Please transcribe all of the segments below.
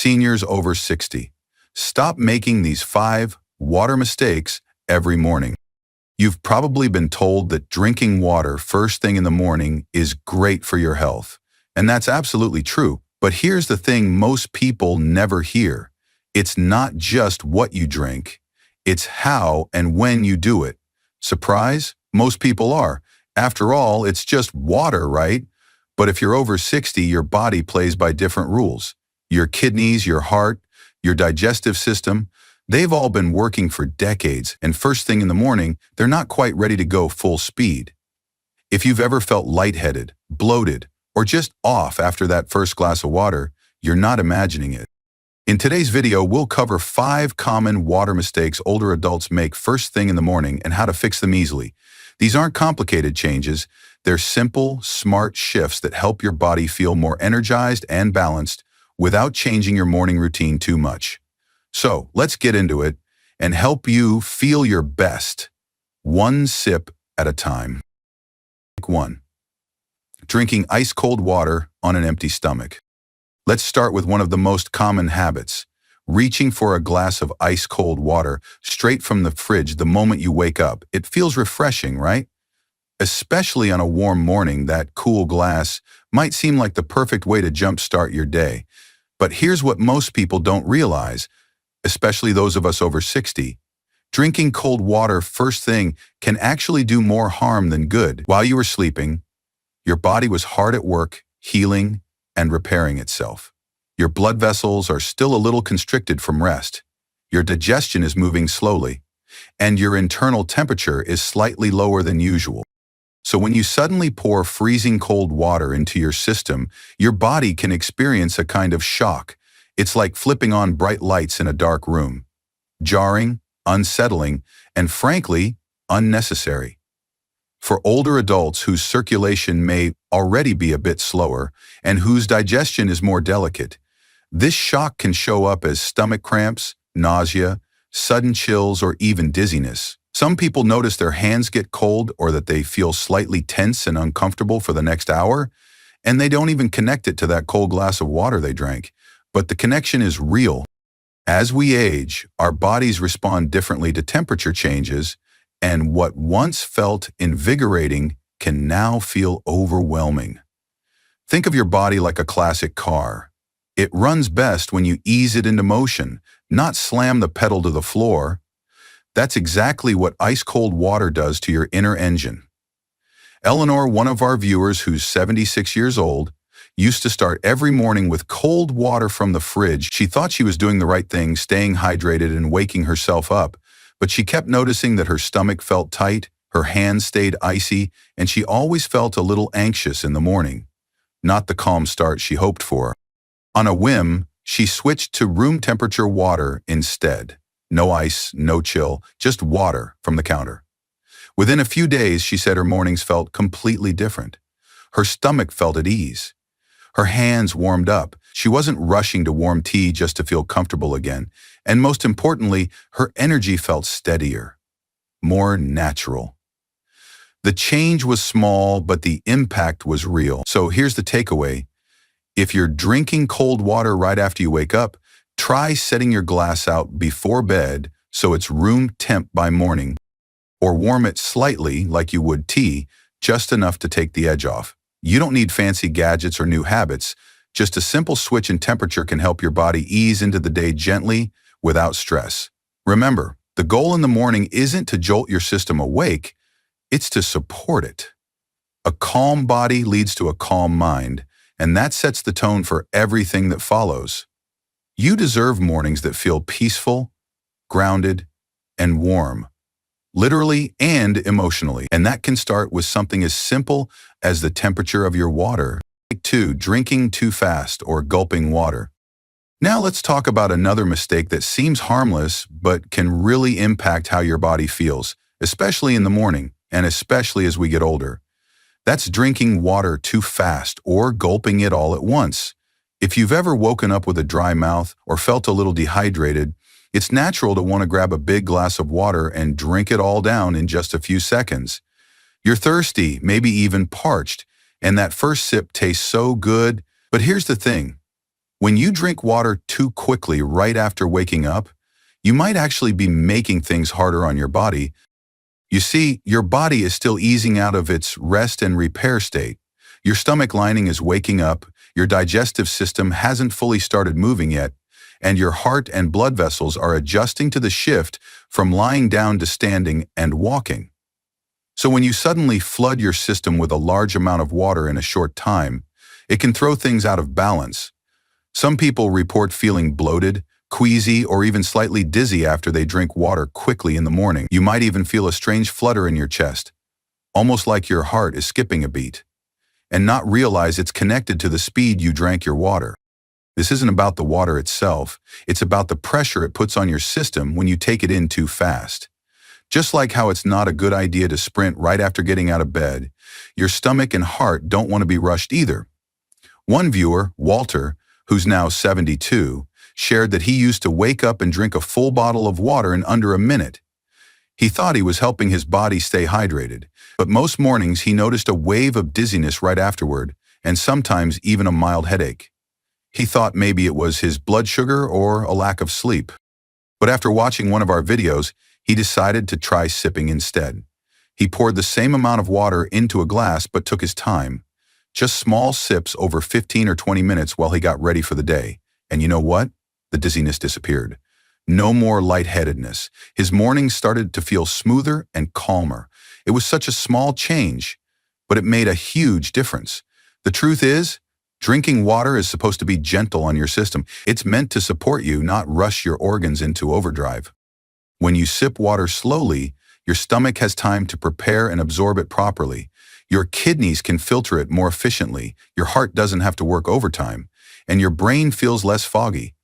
Seniors over 60. Stop making these 5 water mistakes every morning. You've probably been told that drinking water first thing in the morning is great for your health. And that's absolutely true. But here's the thing most people never hear. It's not just what you drink. It's how and when you do it. Surprise? Most people are. After all, it's just water, right? But if you're over 60, your body plays by different rules. Your kidneys, your heart, your digestive system, they've all been working for decades, and first thing in the morning, they're not quite ready to go full speed. If you've ever felt lightheaded, bloated, or just off after that first glass of water, you're not imagining it. In today's video, we'll cover 5 common water mistakes older adults make first thing in the morning and how to fix them easily. These aren't complicated changes. They're simple, smart shifts that help your body feel more energized and balanced without changing your morning routine too much. So let's get into it and help you feel your best, one sip at a time. 1. Drinking ice-cold water on an empty stomach. Let's start with one of the most common habits, reaching for a glass of ice-cold water straight from the fridge the moment you wake up. It feels refreshing, right? Especially on a warm morning, that cool glass might seem like the perfect way to jumpstart your day. But here's what most people don't realize, especially those of us over 60. Drinking cold water first thing can actually do more harm than good. While you were sleeping, your body was hard at work, healing and repairing itself. Your blood vessels are still a little constricted from rest. Your digestion is moving slowly, and your internal temperature is slightly lower than usual. So when you suddenly pour freezing cold water into your system, your body can experience a kind of shock. It's like flipping on bright lights in a dark room. Jarring, unsettling, and frankly, unnecessary. For older adults whose circulation may already be a bit slower and whose digestion is more delicate, this shock can show up as stomach cramps, nausea, sudden chills, or even dizziness. Some people notice their hands get cold or that they feel slightly tense and uncomfortable for the next hour, and they don't even connect it to that cold glass of water they drank. But the connection is real. As we age, our bodies respond differently to temperature changes, and what once felt invigorating can now feel overwhelming. Think of your body like a classic car. It runs best when you ease it into motion, not slam the pedal to the floor. That's exactly what ice-cold water does to your inner engine. Eleanor, one of our viewers who's 76 years old, used to start every morning with cold water from the fridge. She thought she was doing the right thing, staying hydrated and waking herself up, but she kept noticing that her stomach felt tight, her hands stayed icy, and she always felt a little anxious in the morning. Not the calm start she hoped for. On a whim, she switched to room temperature water instead. No ice, no chill, just water from the counter. Within a few days, she said her mornings felt completely different. Her stomach felt at ease. Her hands warmed up. She wasn't rushing to warm tea just to feel comfortable again. And most importantly, her energy felt steadier, more natural. The change was small, but the impact was real. So here's the takeaway. If you're drinking cold water right after you wake up, try setting your glass out before bed so it's room temp by morning, or warm it slightly like you would tea, just enough to take the edge off. You don't need fancy gadgets or new habits. Just a simple switch in temperature can help your body ease into the day gently without stress. Remember, the goal in the morning isn't to jolt your system awake, it's to support it. A calm body leads to a calm mind, and that sets the tone for everything that follows. You deserve mornings that feel peaceful, grounded, and warm, literally and emotionally. And that can start with something as simple as the temperature of your water. 2. Drinking too fast or gulping water. Now let's talk about another mistake that seems harmless but can really impact how your body feels, especially in the morning and especially as we get older. That's drinking water too fast or gulping it all at once. If you've ever woken up with a dry mouth or felt a little dehydrated, it's natural to want to grab a big glass of water and drink it all down in just a few seconds. You're thirsty, maybe even parched, and that first sip tastes so good. But here's the thing. When you drink water too quickly right after waking up, you might actually be making things harder on your body. You see, your body is still easing out of its rest and repair state. Your stomach lining is waking up, your digestive system hasn't fully started moving yet, and your heart and blood vessels are adjusting to the shift from lying down to standing and walking. So when you suddenly flood your system with a large amount of water in a short time, it can throw things out of balance. Some people report feeling bloated, queasy, or even slightly dizzy after they drink water quickly in the morning. You might even feel a strange flutter in your chest, almost like your heart is skipping a beat, and not realize it's connected to the speed you drank your water. This isn't about the water itself, it's about the pressure it puts on your system when you take it in too fast. Just like how it's not a good idea to sprint right after getting out of bed, your stomach and heart don't want to be rushed either. One viewer, Walter, who's now 72, shared that he used to wake up and drink a full bottle of water in under a minute. He thought he was helping his body stay hydrated, but most mornings he noticed a wave of dizziness right afterward, and sometimes even a mild headache. He thought maybe it was his blood sugar or a lack of sleep. But after watching one of our videos, he decided to try sipping instead. He poured the same amount of water into a glass but took his time. Just small sips over 15 or 20 minutes while he got ready for the day. And you know what? The dizziness disappeared. No more lightheadedness. His mornings started to feel smoother and calmer. It was such a small change, but it made a huge difference. The truth is, drinking water is supposed to be gentle on your system. It's meant to support you, not rush your organs into overdrive. When you sip water slowly, your stomach has time to prepare and absorb it properly. Your kidneys can filter it more efficiently, your heart doesn't have to work overtime, and your brain feels less foggy.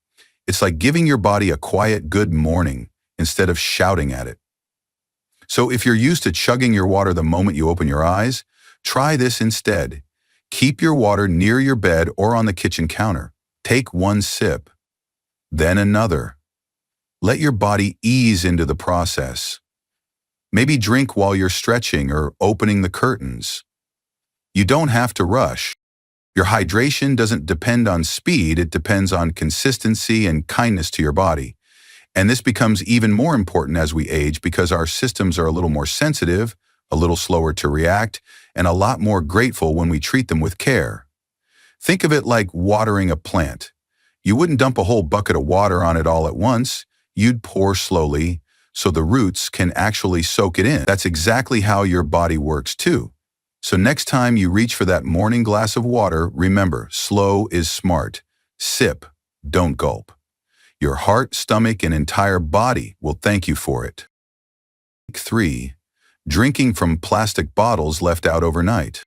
It's like giving your body a quiet good morning instead of shouting at it. So if you're used to chugging your water the moment you open your eyes, try this instead. Keep your water near your bed or on the kitchen counter. Take one sip, then another. Let your body ease into the process. Maybe drink while you're stretching or opening the curtains. You don't have to rush. Your hydration doesn't depend on speed, it depends on consistency and kindness to your body. And this becomes even more important as we age because our systems are a little more sensitive, a little slower to react, and a lot more grateful when we treat them with care. Think of it like watering a plant. You wouldn't dump a whole bucket of water on it all at once. You'd pour slowly so the roots can actually soak it in. That's exactly how your body works too. So next time you reach for that morning glass of water, remember, slow is smart. Sip, don't gulp. Your heart, stomach, and entire body will thank you for it. 3. Drinking from plastic bottles left out overnight.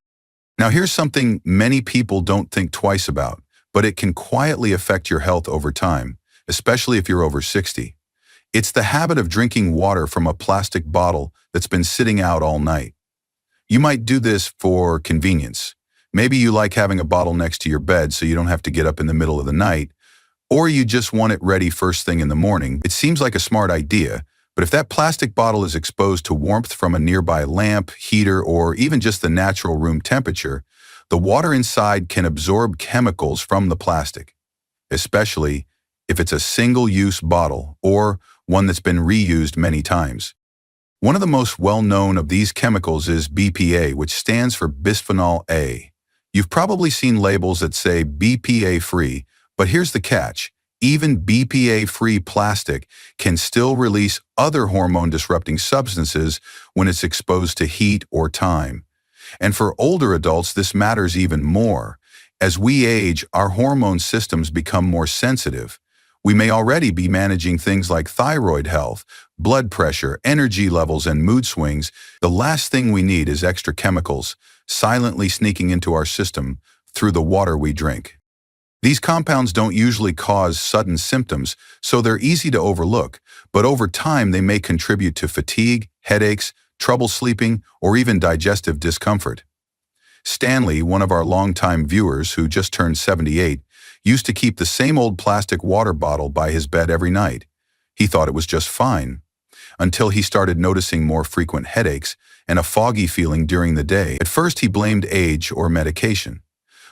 Now here's something many people don't think twice about, but it can quietly affect your health over time, especially if you're over 60. It's the habit of drinking water from a plastic bottle that's been sitting out all night. You might do this for convenience. Maybe you like having a bottle next to your bed so you don't have to get up in the middle of the night, or you just want it ready first thing in the morning. It seems like a smart idea, but if that plastic bottle is exposed to warmth from a nearby lamp, heater, or even just the natural room temperature, the water inside can absorb chemicals from the plastic, especially if it's a single-use bottle or one that's been reused many times. One of the most well-known of these chemicals is BPA, which stands for bisphenol A. You've probably seen labels that say BPA-free, but here's the catch. Even BPA-free plastic can still release other hormone-disrupting substances when it's exposed to heat or time. And for older adults, this matters even more. As we age, our hormone systems become more sensitive. We may already be managing things like thyroid health, blood pressure, energy levels, and mood swings. The last thing we need is extra chemicals silently sneaking into our system through the water we drink. These compounds don't usually cause sudden symptoms, so they're easy to overlook, but over time they may contribute to fatigue, headaches, trouble sleeping, or even digestive discomfort. Stanley, one of our longtime viewers who just turned 78, used to keep the same old plastic water bottle by his bed every night. He thought it was just fine, until he started noticing more frequent headaches and a foggy feeling during the day. At first he blamed age or medication,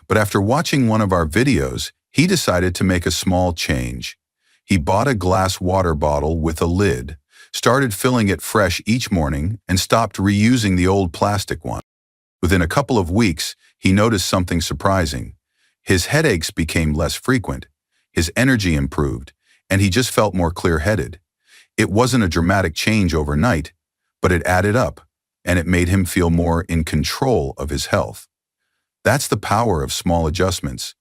but after watching one of our videos, He decided to make a small change. He bought a glass water bottle with a lid, started filling it fresh each morning, and stopped reusing the old plastic one. Within a couple of weeks, he noticed something surprising. His headaches became less frequent, his energy improved, and he just felt more clear-headed. It wasn't a dramatic change overnight, but it added up, and it made him feel more in control of his health. That's the power of small adjustments.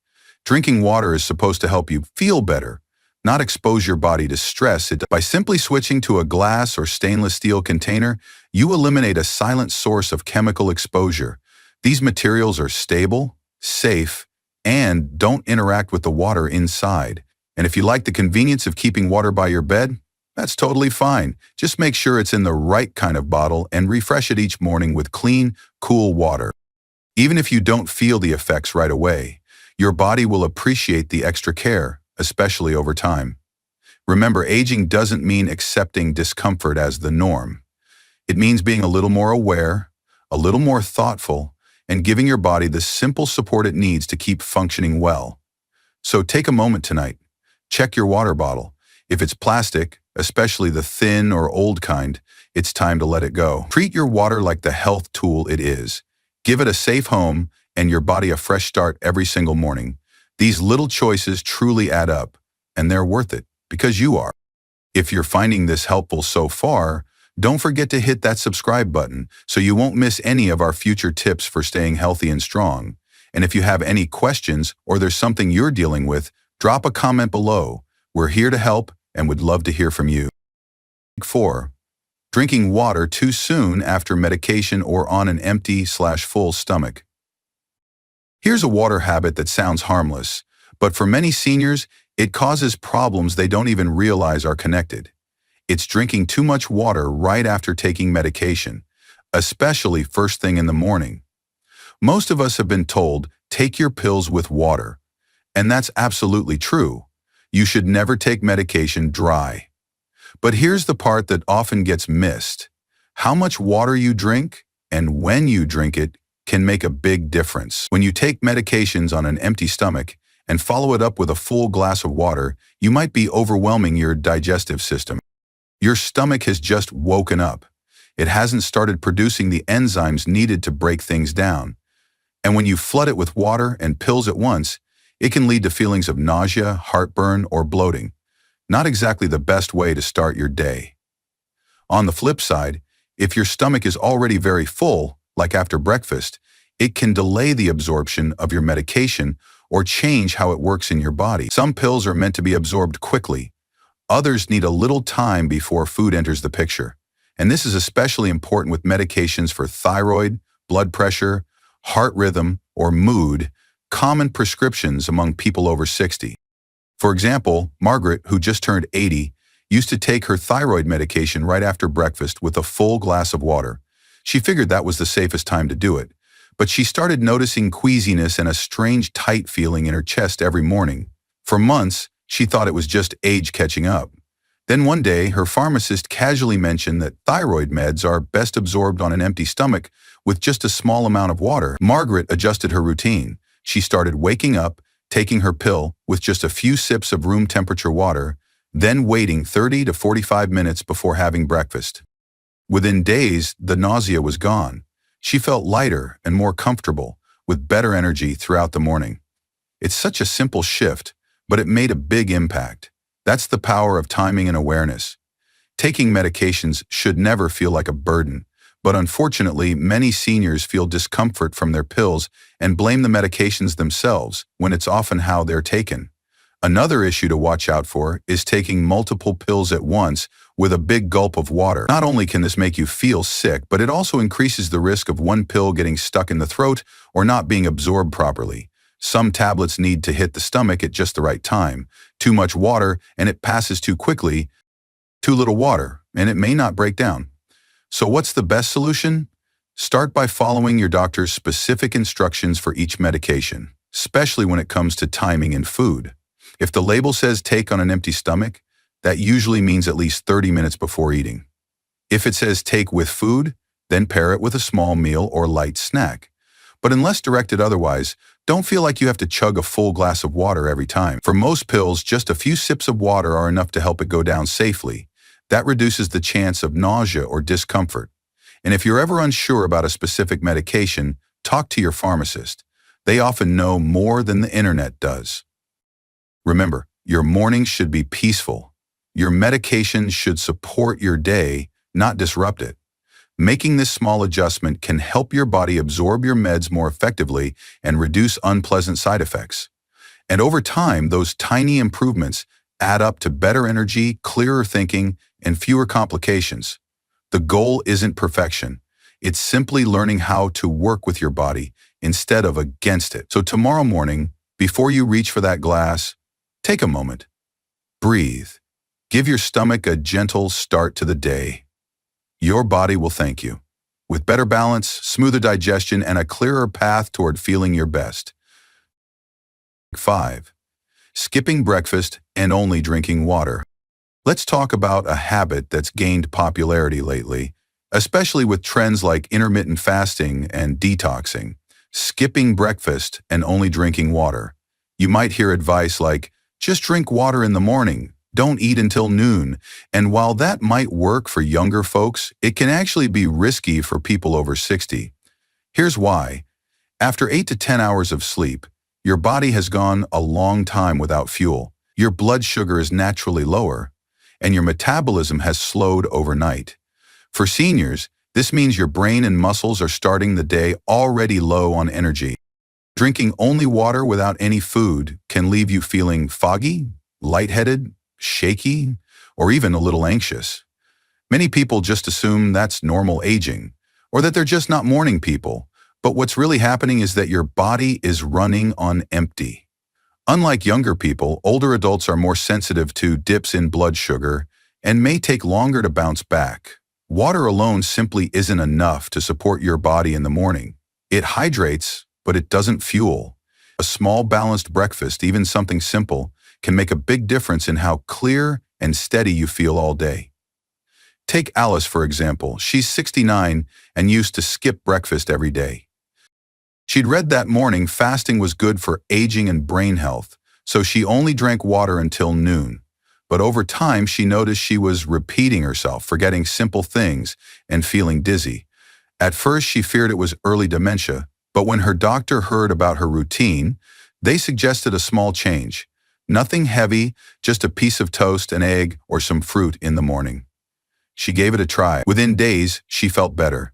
Drinking water is supposed to help you feel better, not expose your body to stress. By simply switching to a glass or stainless steel container, you eliminate a silent source of chemical exposure. These materials are stable, safe, and don't interact with the water inside. And if you like the convenience of keeping water by your bed, that's totally fine. Just make sure it's in the right kind of bottle and refresh it each morning with clean, cool water. Even if you don't feel the effects right away, your body will appreciate the extra care, especially over time. Remember, aging doesn't mean accepting discomfort as the norm. It means being a little more aware, a little more thoughtful, and giving your body the simple support it needs to keep functioning well. So take a moment tonight. Check your water bottle. If it's plastic, especially the thin or old kind, it's time to let it go. Treat your water like the health tool it is. Give it a safe home and your body a fresh start every single morning. These little choices truly add up, and they're worth it, because you are. If you're finding this helpful so far, don't forget to hit that subscribe button so you won't miss any of our future tips for staying healthy and strong. And if you have any questions or there's something you're dealing with, drop a comment below. We're here to help and would love to hear from you. 4. Drinking water too soon after medication or on an empty/full stomach. Here's a water habit that sounds harmless, but for many seniors, it causes problems they don't even realize are connected. It's drinking too much water right after taking medication, especially first thing in the morning. Most of us have been told, take your pills with water, and that's absolutely true. You should never take medication dry. But here's the part that often gets missed. How much water you drink and when you drink it can make a big difference. When you take medications on an empty stomach and follow it up with a full glass of water, you might be overwhelming your digestive system. Your stomach has just woken up. It hasn't started producing the enzymes needed to break things down. And when you flood it with water and pills at once, it can lead to feelings of nausea, heartburn, or bloating. Not exactly the best way to start your day. On the flip side, if your stomach is already very full, like after breakfast, it can delay the absorption of your medication or change how it works in your body. Some pills are meant to be absorbed quickly. Others need a little time before food enters the picture. And this is especially important with medications for thyroid, blood pressure, heart rhythm, or mood, common prescriptions among people over 60. For example, Margaret, who just turned 80, used to take her thyroid medication right after breakfast with a full glass of water. She figured that was the safest time to do it, but she started noticing queasiness and a strange tight feeling in her chest every morning. For months, she thought it was just age catching up. Then one day, her pharmacist casually mentioned that thyroid meds are best absorbed on an empty stomach with just a small amount of water. Margaret adjusted her routine. She started waking up, taking her pill with just a few sips of room temperature water, then waiting 30 to 45 minutes before having breakfast. Within days, the nausea was gone. She felt lighter and more comfortable, with better energy throughout the morning. It's such a simple shift, but it made a big impact. That's the power of timing and awareness. Taking medications should never feel like a burden, but unfortunately, many seniors feel discomfort from their pills and blame the medications themselves when it's often how they're taken. Another issue to watch out for is taking multiple pills at once with a big gulp of water. Not only can this make you feel sick, but it also increases the risk of one pill getting stuck in the throat or not being absorbed properly. Some tablets need to hit the stomach at just the right time. Too much water and it passes too quickly. Too little water and it may not break down. So what's the best solution? Start by following your doctor's specific instructions for each medication, especially when it comes to timing and food. If the label says take on an empty stomach, that usually means at least 30 minutes before eating. If it says take with food, then pair it with a small meal or light snack. But unless directed otherwise, don't feel like you have to chug a full glass of water every time. For most pills, just a few sips of water are enough to help it go down safely. That reduces the chance of nausea or discomfort. And if you're ever unsure about a specific medication, talk to your pharmacist. They often know more than the internet does. Remember, your mornings should be peaceful. Your medications should support your day, not disrupt it. Making this small adjustment can help your body absorb your meds more effectively and reduce unpleasant side effects. And over time, those tiny improvements add up to better energy, clearer thinking, and fewer complications. The goal isn't perfection. It's simply learning how to work with your body instead of against it. So tomorrow morning, before you reach for that glass, take a moment. Breathe. Give your stomach a gentle start to the day. Your body will thank you. With better balance, smoother digestion, and a clearer path toward feeling your best. 5. Skipping breakfast and only drinking water. Let's talk about a habit that's gained popularity lately, especially with trends like intermittent fasting and detoxing. Skipping breakfast and only drinking water. You might hear advice like, just drink water in the morning, don't eat until noon. And while that might work for younger folks, it can actually be risky for people over 60. Here's why. After 8 to 10 hours of sleep, your body has gone a long time without fuel. Your blood sugar is naturally lower, and your metabolism has slowed overnight. For seniors, this means your brain and muscles are starting the day already low on energy. Drinking only water without any food can leave you feeling foggy, lightheaded, shaky, or even a little anxious. Many people just assume that's normal aging, or that they're just not morning people. But what's really happening is that your body is running on empty. Unlike younger people, older adults are more sensitive to dips in blood sugar and may take longer to bounce back. Water alone simply isn't enough to support your body in the morning. It hydrates, but it doesn't fuel. A small balanced breakfast, even something simple, can make a big difference in how clear and steady you feel all day. Take Alice, for example. She's 69 and used to skip breakfast every day. She'd read that morning fasting was good for aging and brain health, so she only drank water until noon. But over time, she noticed she was repeating herself, forgetting simple things, and feeling dizzy. At first, she feared it was early dementia, but when her doctor heard about her routine, they suggested a small change. Nothing heavy, just a piece of toast, an egg, or some fruit in the morning. She gave it a try. Within days, she felt better.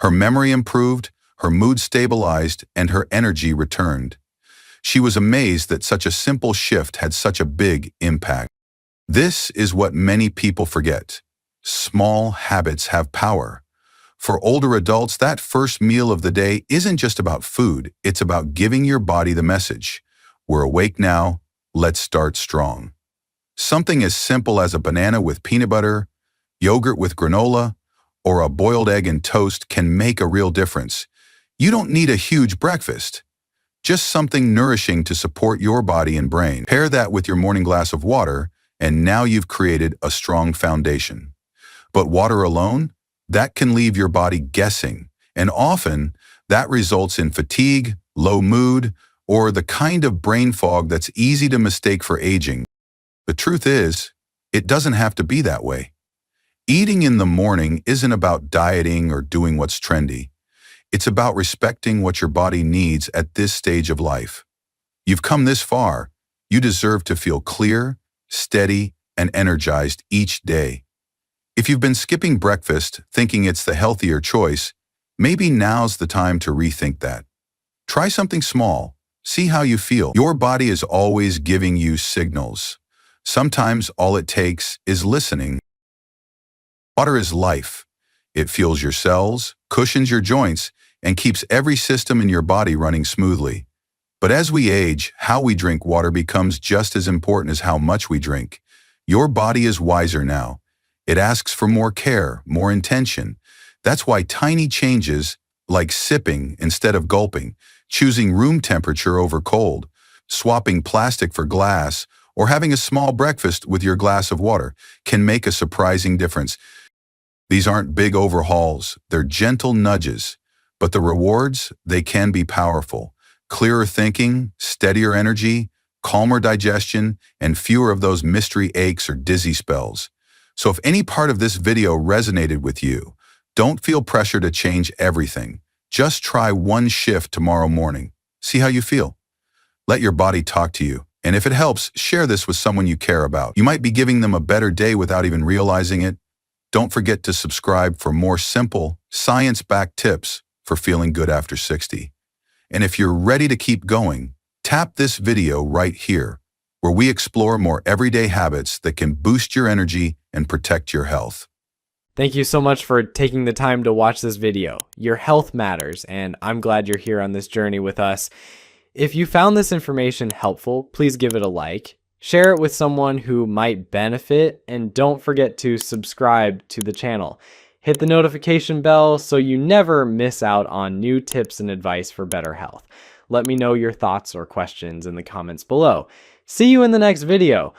Her memory improved, her mood stabilized, and her energy returned. She was amazed that such a simple shift had such a big impact. This is what many people forget. Small habits have power. For older adults, that first meal of the day isn't just about food, it's about giving your body the message. We're awake now, let's start strong. Something as simple as a banana with peanut butter, yogurt with granola, or a boiled egg and toast can make a real difference. You don't need a huge breakfast. Just something nourishing to support your body and brain. Pair that with your morning glass of water, and now you've created a strong foundation. But water alone, that can leave your body guessing, and often that results in fatigue, low mood, or the kind of brain fog that's easy to mistake for aging. The truth is, it doesn't have to be that way. Eating in the morning isn't about dieting or doing what's trendy. It's about respecting what your body needs at this stage of life. You've come this far. You deserve to feel clear, steady, and energized each day. If you've been skipping breakfast thinking it's the healthier choice, maybe now's the time to rethink that. Try something small. See how you feel. Your body is always giving you signals. Sometimes all it takes is listening. Water is life. It fuels your cells, cushions your joints, and keeps every system in your body running smoothly. But as we age, how we drink water becomes just as important as how much we drink. Your body is wiser now. It asks for more care, more intention. That's why tiny changes, like sipping instead of gulping, choosing room temperature over cold, swapping plastic for glass, or having a small breakfast with your glass of water, can make a surprising difference. These aren't big overhauls, they're gentle nudges. But the rewards, they can be powerful. Clearer thinking, steadier energy, calmer digestion, and fewer of those mystery aches or dizzy spells. So if any part of this video resonated with you, don't feel pressure to change everything. Just try one shift tomorrow morning. See how you feel. Let your body talk to you. And if it helps, share this with someone you care about. You might be giving them a better day without even realizing it. Don't forget to subscribe for more simple, science-backed tips for feeling good after 60. And if you're ready to keep going, tap this video right here, where we explore more everyday habits that can boost your energy and protect your health. Thank you so much for taking the time to watch this video. Your health matters, and I'm glad you're here on this journey with us. If you found this information helpful, please give it a like, share it with someone who might benefit, and don't forget to subscribe to the channel. Hit the notification bell so you never miss out on new tips and advice for better health. Let me know your thoughts or questions in the comments below. See you in the next video.